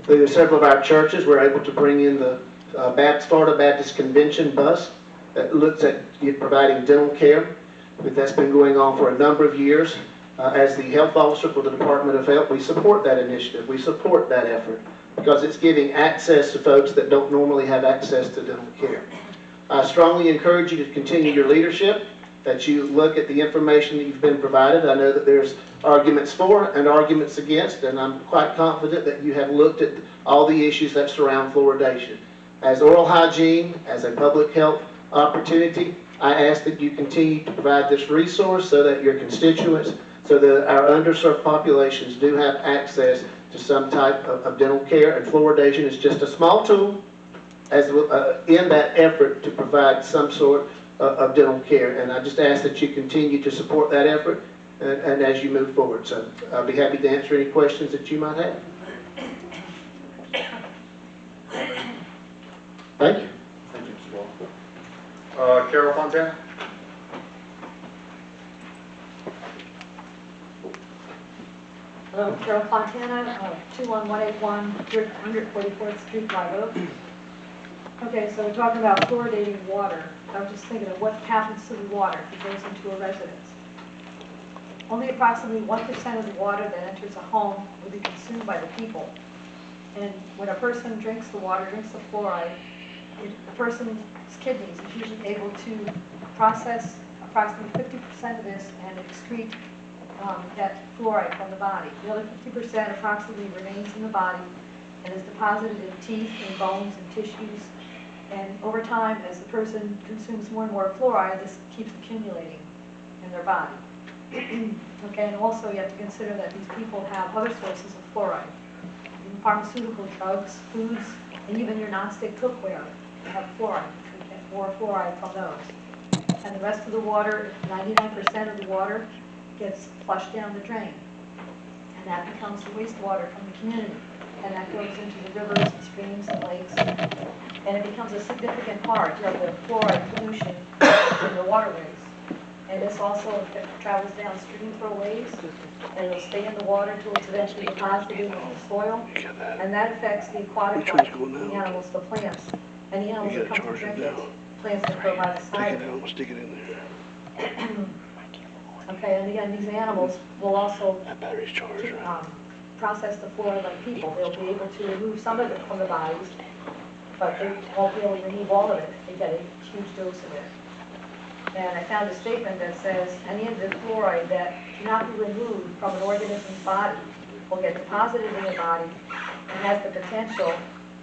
Through several of our churches, we're able to bring in the Florida Baptist Convention bus that looks at providing dental care. That's been going on for a number of years. As the health officer for the Department of Health, we support that initiative. We support that effort because it's giving access to folks that don't normally have access to dental care. I strongly encourage you to continue your leadership, that you look at the information that you've been provided. I know that there's arguments for and arguments against, and I'm quite confident that you have looked at all the issues that surround fluoridation. As oral hygiene, as a public health opportunity, I ask that you continue to provide this resource so that your constituents, so that our underserved populations do have access to some type of dental care, and fluoridation is just a small tool as in that effort to provide some sort of dental care. And I just ask that you continue to support that effort and as you move forward. So I'll be happy to answer any questions that you might have. Thank you. Thank you, Mr. Wall. Carol Fontana? Hello, Carol Fontana, 21181 144th Street, Live Oak. Okay, so we're talking about fluoridating water. I was just thinking of what happens to the water if it goes into a residence. Only approximately 1% of the water that enters a home will be consumed by the people. And when a person drinks the water, drinks the fluoride, the person's kidneys is usually able to process approximately 50% of this and excrete that fluoride from the body. The other 50% approximately remains in the body and is deposited in teeth and bones and tissues. And over time, as the person consumes more and more fluoride, this keeps accumulating in their body. Okay, and also you have to consider that these people have other sources of fluoride. Pharmaceutical drugs, foods, and even your non-stick cookware have fluoride. You can get more fluoride from those. And the rest of the water, 99% of the water, gets flushed down the drain. And that becomes the wastewater from the community. And that goes into the rivers and streams and lakes. And it becomes a significant part of the fluoride pollution in the waterways. And this also travels downstream for a ways, and it'll stay in the water until it's eventually deposited in the soil. And that affects the aquatic life, the animals, the plants, and the animals that come to drink it, plants that grow by the side of it. Stick it in there. Okay, and again, these animals will also That battery's charged, right? process the fluoride like people. They'll be able to remove some of it from the bodies, but they won't be able to remove all of it. They get a huge dose of it. And I found a statement that says any of the fluoride that cannot be removed from an organism's body will get deposited in the body and has the potential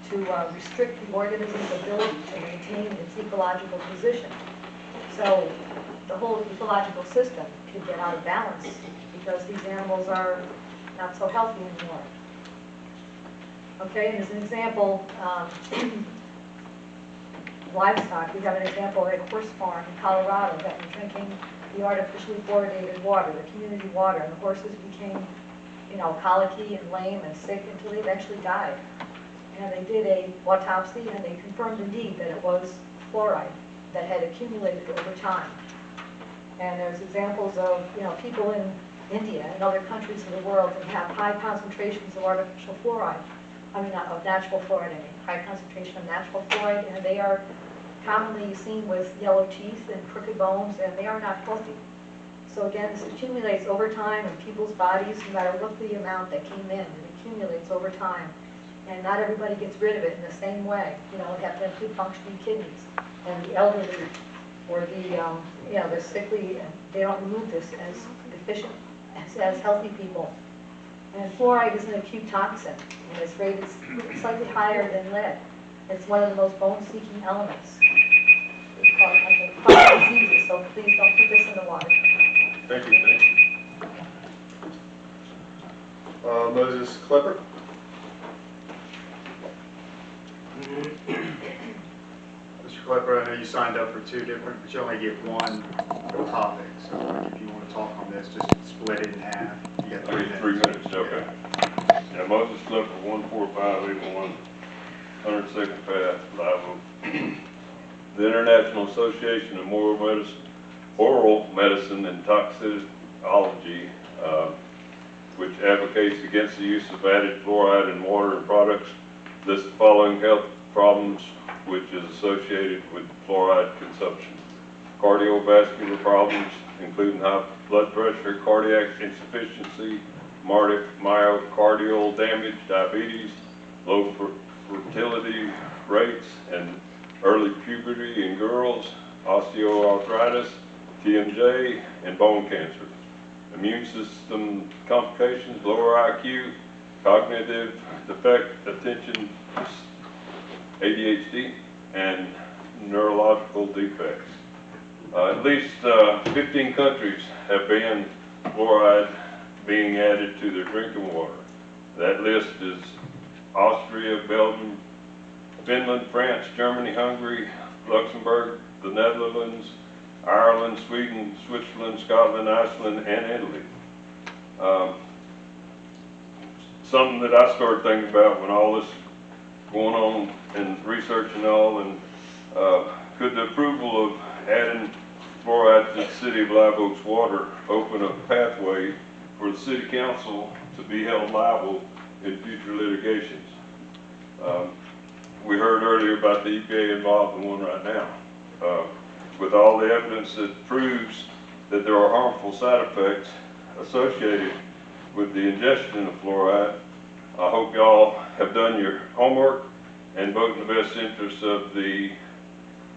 to restrict the organism's ability to maintain its ecological position. So the whole ecological system could get out of balance because these animals are not so healthy anymore. Okay, and as an example, livestock, we have an example at a horse farm in Colorado that was drinking the artificially fluoridated water, the community water, and the horses became, colicky and lame and sick until they eventually died. And they did a autopsy and they confirmed indeed that it was fluoride that had accumulated over time. And there's examples of, people in India and other countries of the world that have high concentrations of artificial fluoride. Of natural fluoride, high concentration of natural fluoride, and they are commonly seen with yellow teeth and crooked bones, and they are not healthy. So again, this accumulates over time in people's bodies, no matter what the amount that came in, it accumulates over time. And not everybody gets rid of it in the same way. You have to have good functioning kidneys. And the elderly or the sickly, they don't remove this as efficient as healthy people. And fluoride is an acute toxin, and it's rated slightly higher than lead. It's one of the most bone-seeking elements. It's called diseases, so please don't put this in the water. Thank you. Moses Klepper? Mr. Klepper, I know you signed up for two different, but you only get one topic. So if you want to talk on this, just split it in half. You got 3 minutes. 3 minutes, okay. Yeah, Moses Klepper, 14581 102nd Path, Live Oak. The International Association of Oral Medicine and Toxicology which advocates against the use of added fluoride in water and products, lists the following health problems which is associated with fluoride consumption. Cardiovascular problems, including high blood pressure, cardiac insufficiency, myocardial damage, diabetes, low fertility rates, and early puberty in girls, osteoarthritis, TMJ, and bone cancer. Immune system complications, lower IQ, cognitive defect, attention, ADHD, and neurological defects. At least 15 countries have banned fluoride being added to their drinking water. That list is Austria, Belgium, Finland, France, Germany, Hungary, Luxembourg, the Netherlands, Ireland, Sweden, Switzerland, Scotland, Iceland, and Italy. Something that I started thinking about when all this going on and research and all, and could the approval of adding fluoride to the city of Live Oak's water open a pathway for the city council to be held liable in future litigations? We heard earlier about the EPA involved in one right now. With all the evidence that proves that there are harmful side effects associated with the ingestion of fluoride, I hope y'all have done your homework and vote in the best interest of the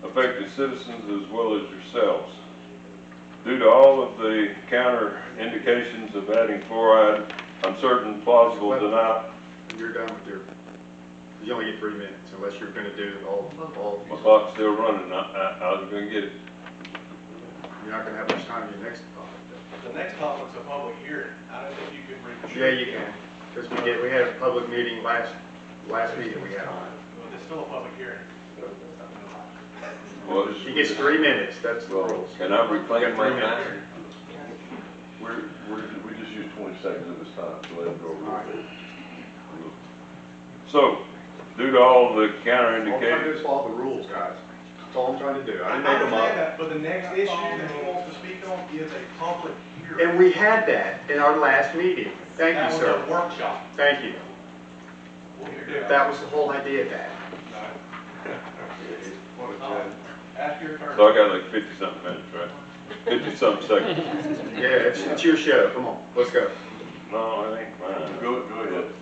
affected citizens as well as yourselves. Due to all of the counter indications of adding fluoride, I'm certain plausible denial. You're done with your, you only get 3 minutes unless you're gonna do all. My clock's still running, I was gonna get it. You're not gonna have much time in your next topic. The next topic's a public hearing. I don't think you can read. Yeah, you can, because we had a public meeting last meeting we had on it. Well, it's still a public hearing. Well, He gets 3 minutes, that's the rules. can I reclaim my time? We just used 20 seconds of this time, so let it go. All right. So, due to all the counter All I'm trying to do indications, is follow the rules, guys. That's all I'm trying to do. I I didn't make them understand up. that, but the next issue that he wants to speak on is a public hearing. And we had that in our last meeting. Thank That you, was sir. a workshop. Thank you. What you're doing. That was the whole idea of that. Ask your attorney. so I got like 50-something minutes, right? 50-something seconds. Yeah, it's your show. Come on, let's go. No, it ain't mine. Go ahead.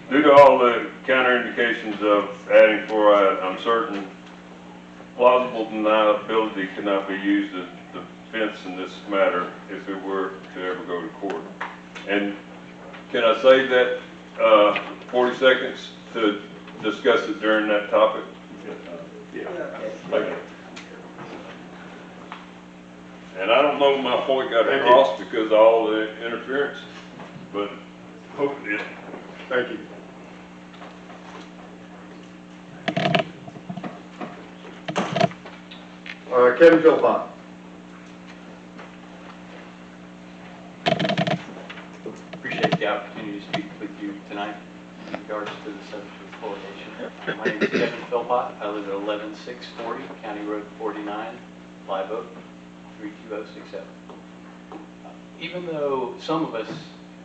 Due to all the counter indications of adding fluoride, I'm certain plausible deniability cannot be used as defense in this matter if it were to ever go to court. And can I save that 40 seconds to discuss it during that topic? Thank you. And I don't know if my point got Thank you. across because of all the interference, but hope it did. Thank you. Kevin Philpott. Appreciate the opportunity to speak with you tonight in regards to the subject of fluoridation. My name is Kevin Philpott. I live at 11640 County Road 49, Live Oak, 32067. Even though some of us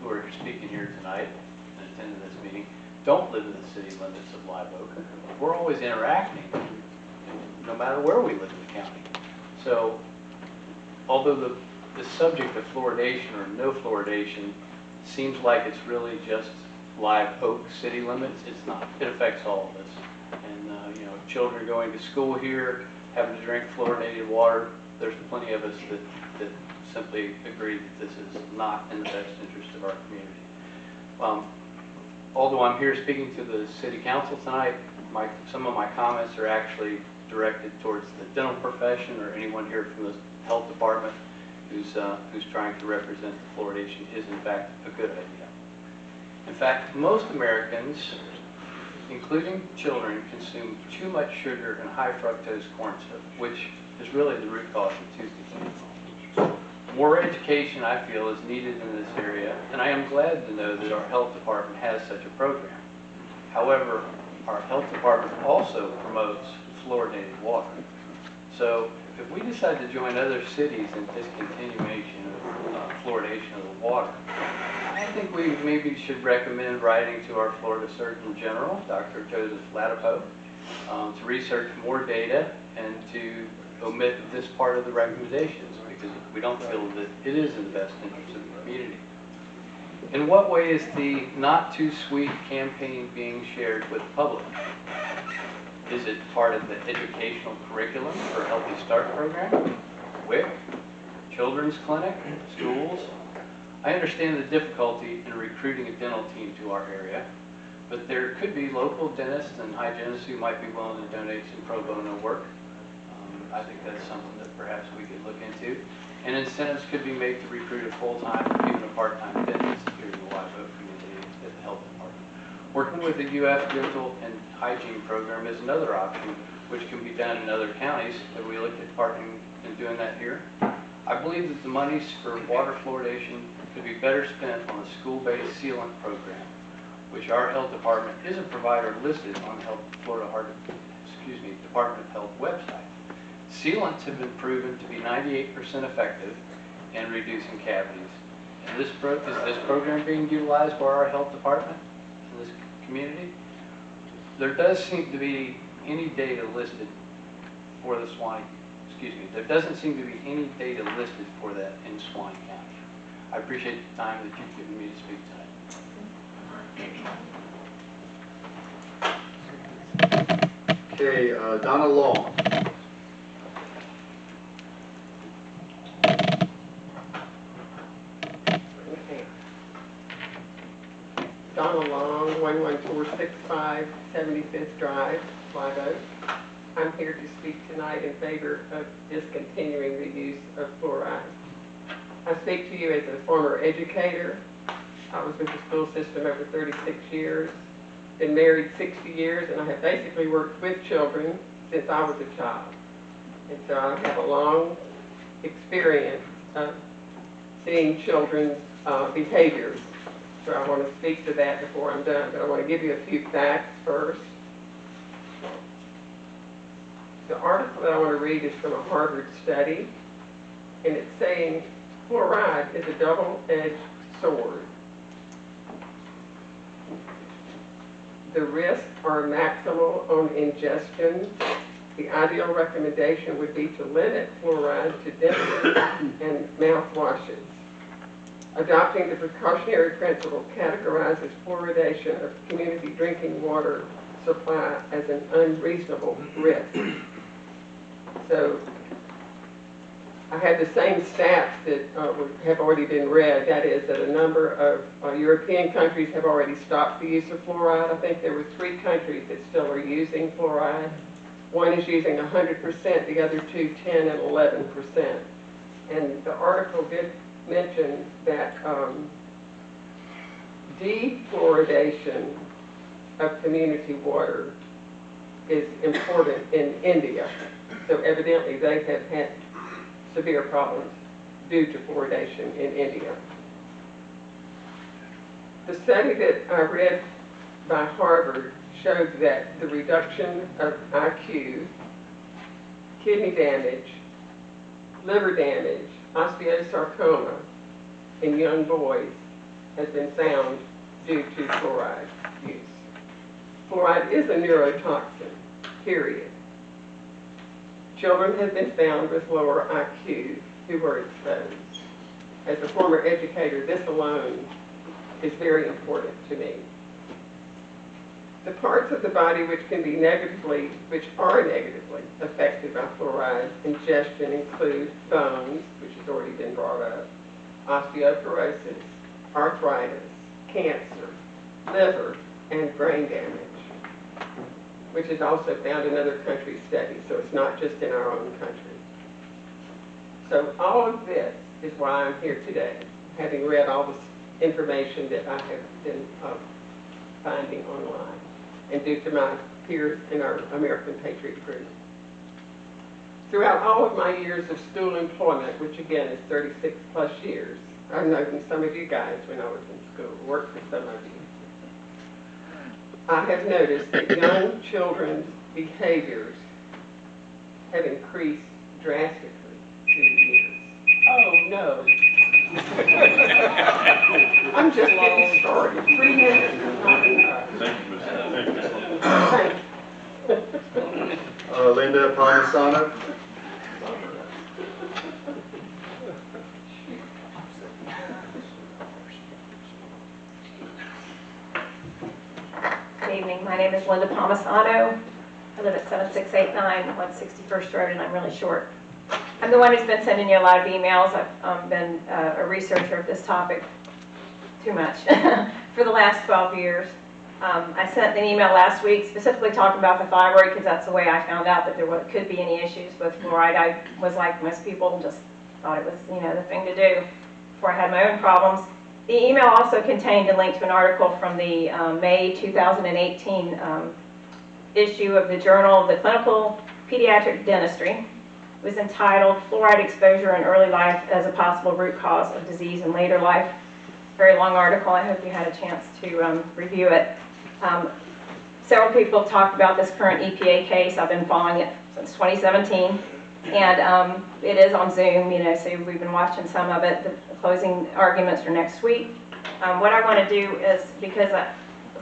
who are speaking here tonight and attending this meeting don't live in the city limits of Live Oak, we're always interacting no matter where we live in the county. So although the subject of fluoridation or no fluoridation seems like it's really just Live Oak city limits, it's not. It affects all of us. And you know, children going to school here, having to drink fluoridated water, there's plenty of us that simply agree that this is not in the best interest of our community. Although I'm here speaking to the city council tonight, some of my comments are actually directed towards the dental profession or anyone here from the health department who's trying to represent the fluoridation is in fact a good idea. In fact, most Americans, including children, consume too much sugar and high fructose corn syrup, which is really the root cause of tooth decay. More education, I feel, is needed in this area, and I am glad to know that our health department has such a program. However, our health department also promotes fluoridated water. So if we decide to join other cities in discontinuation of fluoridation of the water, I think we maybe should recommend writing to our Florida Surgeon General, Dr. Joseph Latipo, to research more data and to omit this part of the recommendations because we don't feel that it is in the best interest of the community. In what way is the Not Too Sweet campaign being shared with the public? Is it part of the educational curriculum for Healthy Start program, WIC, children's clinic, schools? I understand the difficulty in recruiting a dental team to our area, but there could be local dentists and hygienists who might be willing to donate some pro bono work. I think that's something that perhaps we could look into. And incentives could be made to recruit a full-time or even a part-time dentist here in the Live Oak community at the health department. Working with the UF dental and hygiene program is another option, which can be done in other counties. Have we looked at partnering and doing that here? I believe that the monies for water fluoridation could be better spent on a school-based sealant program, which our health department is a provider listed on the Department of Health website. Sealants have been proven to be 98% effective in reducing cavities. And is this program being utilized by our health department in this community? There does seem to be any data listed for the there doesn't seem to be any data listed for that in Swanee County. I appreciate the time that you've given me to speak tonight. Okay, Donna Long. Donna Long, 11465 75th Drive, Live Oak. I'm here to speak tonight in favor of discontinuing the use of fluoride. I speak to you as a former educator. I was with the school system over 36 years, been married 60 years, and I have basically worked with children since I was a child. And so I have a long experience of seeing children's behaviors. So I want to speak to that before I'm done, but I want to give you a few facts first. The article that I want to read is from a Harvard study, and it's saying fluoride is a double-edged sword. The risks are maximal on ingestion. The ideal recommendation would be to limit fluoride to dentures and mouthwashes. Adopting the precautionary principle categorizes fluoridation of community drinking water supply as an unreasonable risk. So I had the same stats that have already been read. That is that a number of European countries have already stopped the use of fluoride. I think there were 3 countries that still are using fluoride. One is using 100%, the other 2, 10 and 11%. And the article did mention that defluoridation of community water is important in India. So evidently they have had severe problems due to fluoridation in India. The study that I read by Harvard showed that the reduction of IQ, kidney damage, liver damage, osteosarcoma in young boys has been found due to fluoride use. Fluoride is a neurotoxin, period. Children have been found with lower IQ who were exposed. As a former educator, this alone is very important to me. The parts of the body which are negatively affected by fluoride ingestion include bones, which has already been brought up, osteoporosis, arthritis, cancer, liver, and brain damage, which is also found in other countries' studies, so it's not just in our own country. So all of this is why I'm here today, having read all this information that I have been finding online, and due to my peers in our American Patriot Group. Throughout all of my years of school employment, which again is 36 plus years, I've known some of you guys when I was in school, worked with some of you. I have noticed that young children's behaviors have increased drastically through the years. Oh no, I'm just getting started. 3 minutes is not enough. Thank you, Mr. Thank you. Linda Palmisano? Good evening, my name is Linda Palmisano. I live at 7689 161st Road, and I'm really short. I'm the one who's been sending you a lot of emails. I've been a researcher of this topic too much for the last 12 years. I sent an email last week specifically talking about the thyroid because that's the way I found out that there could be any issues with fluoride. I was like most people, just thought it was, the thing to do before I had my own problems. The email also contained a link to an article from the May 2018 issue of the Journal of the Clinical Pediatric Dentistry. It was entitled Fluoride Exposure in Early Life as a Possible Root Cause of Disease in Later Life. Very long article. I hope you had a chance to review it. Several people have talked about this current EPA case. I've been following it since 2017. And it is on Zoom, so we've been watching some of it. The closing arguments are next week. What I want to do is, because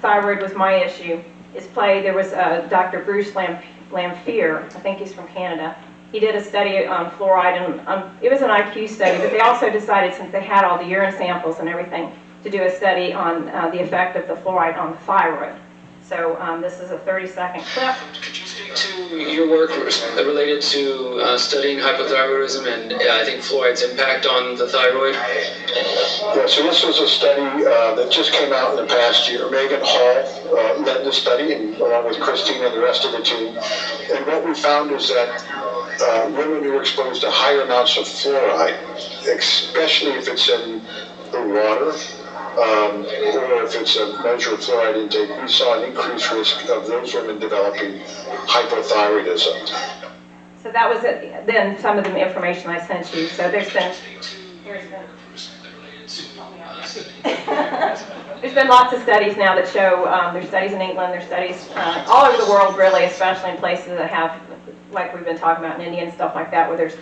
thyroid was my issue, there was Dr. Bruce Lamphere, I think he's from Canada. He did a study on fluoride, and it was an IQ study, but they also decided, since they had all the urine samples and everything, to do a study on the effect of the fluoride on the thyroid. So this is a 30-second clip. Could you speak to your work related to studying hypothyroidism and I think fluoride's impact on the thyroid? Yeah, so this was a study that just came out in the past year. Megan Hall led the study, and along with Christine and the rest of the team. And what we found is that women who are exposed to higher amounts of fluoride, especially if it's in the water, or if it's a measure of fluoride intake, we saw an increased risk of those women developing hypothyroidism. So that was it. Then some of the information I sent you. So there's been lots of studies now that show, there's studies in England, there's studies all over the world really, especially in places that have, like we've been talking about in India and stuff like that, where there's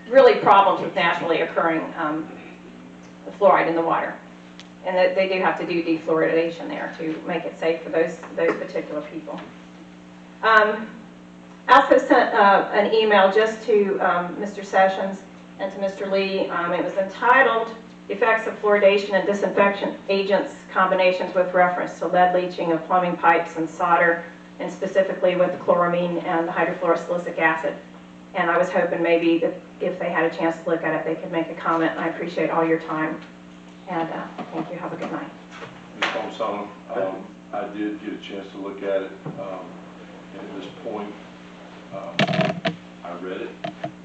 really problems with naturally occurring fluoride in the water. And that they do have to do defluoridation there to make it safe for those particular people. I also sent an email just to Mr. Sessions and to Mr. Lee. It was entitled Effects of Fluoridation and Disinfection Agents Combinations with Reference to Lead Leaching of Plumbing Pipes and Solder, and specifically with chloramine and hydrofluorosilicic acid. And I was hoping maybe that if they had a chance to look at it, they could make a comment. And I appreciate all your time. And thank you. Have a good night. Ms. Palmisano, I did get a chance to look at it, and at this point, I read it,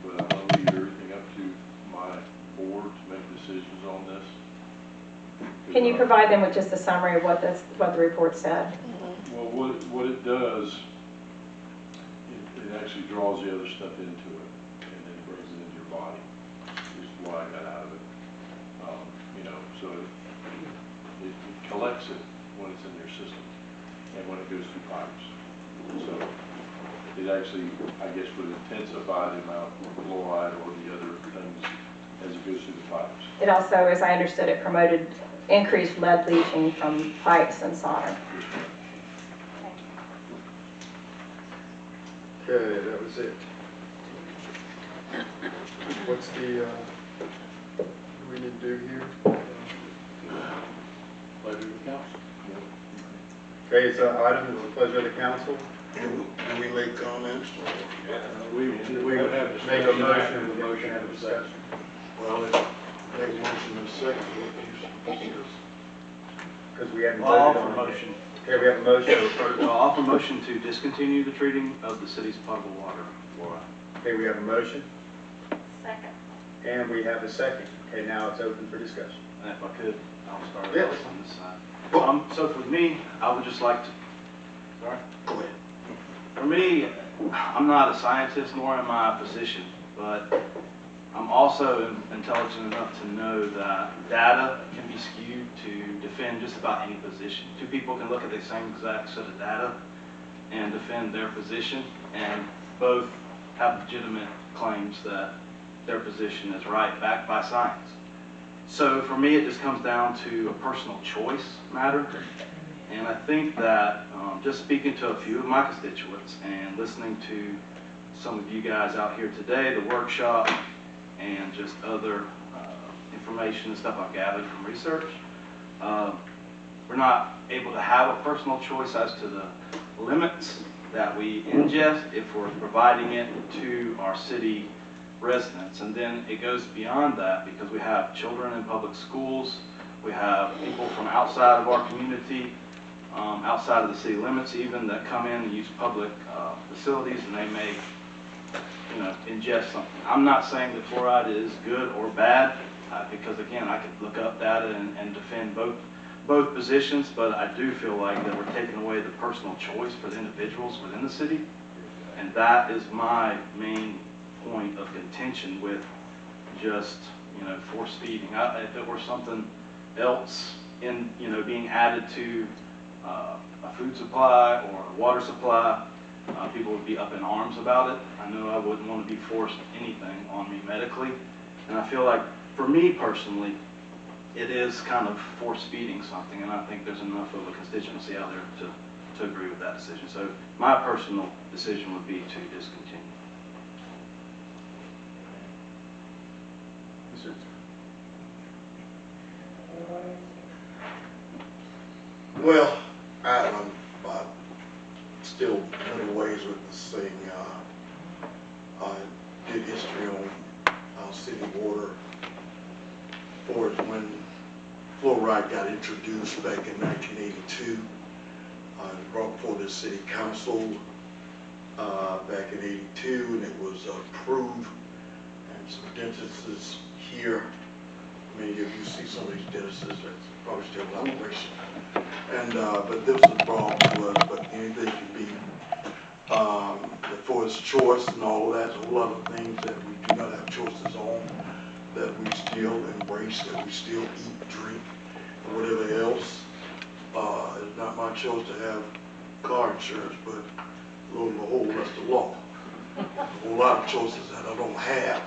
but I'm going to leave everything up to my board to make decisions on this. Can you provide them with just a summary of what the report said? Well, what it does, it actually draws the other stuff into it, and then brings it into your body, which is what I got out of it. So it collects it when it's in your system and when it goes through pipes. So it actually, I guess, would intensify the amount of fluoride or the other things as it goes through the pipes. It also, as I understood it, promoted increased lead leaching from pipes and solder. Okay, that was it. What's the, what do we need to do here? Pleasure of the council. Okay, so item is the pleasure of the council. Do we make comments? We would have to Make a motion, the motion have a discussion. Well, make a motion in a second. Because we haven't I'll voted offer on it. motion. Okay, we have a motion. I'll offer motion to discontinue the treating of the city's potable water fluoride. Okay, we have a motion, Second. and we have a second. Okay, now it's open for discussion. And if I could, I'll start Yeah. off on this side. So for me, I would just like to, sorry? Go ahead. For me, I'm not a scientist nor am I a physician, but I'm also intelligent enough to know that data can be skewed to defend just about any position. Two people can look at the same exact set of data and defend their position, and both have legitimate claims that their position is right, backed by science. So for me, it just comes down to a personal choice matter. And I think that just speaking to a few of my constituents and listening to some of you guys out here today, the workshop, and just other information and stuff I've gathered from research, we're not able to have a personal choice as to the limits that we ingest if we're providing it to our city residents. And then it goes beyond that because we have children in public schools, we have people from outside of our community, outside of the city limits even, that come in and use public facilities, and they may, ingest something. I'm not saying that fluoride is good or bad, because again, I could look up data and defend both positions, but I do feel like that we're taking away the personal choice for the individuals within the city, and that is my main point of contention with just, force feeding. If it were something else in, being added to a food supply or a water supply, people would be up in arms about it. I know I wouldn't want to be forced anything on me medically, and I feel like for me personally, it is kind of force feeding something, and I think there's enough of a constituency out there to agree with that decision. So my personal decision would be to discontinue. Mr. Well, I'm still in ways with this thing. I did history on city water for when fluoride got introduced back in 1982. It was brought before the city council back in 82, and it was approved. And some dentists here, many of you see some of these dentists that's probably still in operation. And but this was brought to us, but anything can be for its choice and all of that. There's a whole lot of things that we do not have choices on, that we still embrace, that we still eat, drink, and whatever else. It's not my choice to have car insurance, but lo and behold, that's the law. A whole lot of choices that I don't have.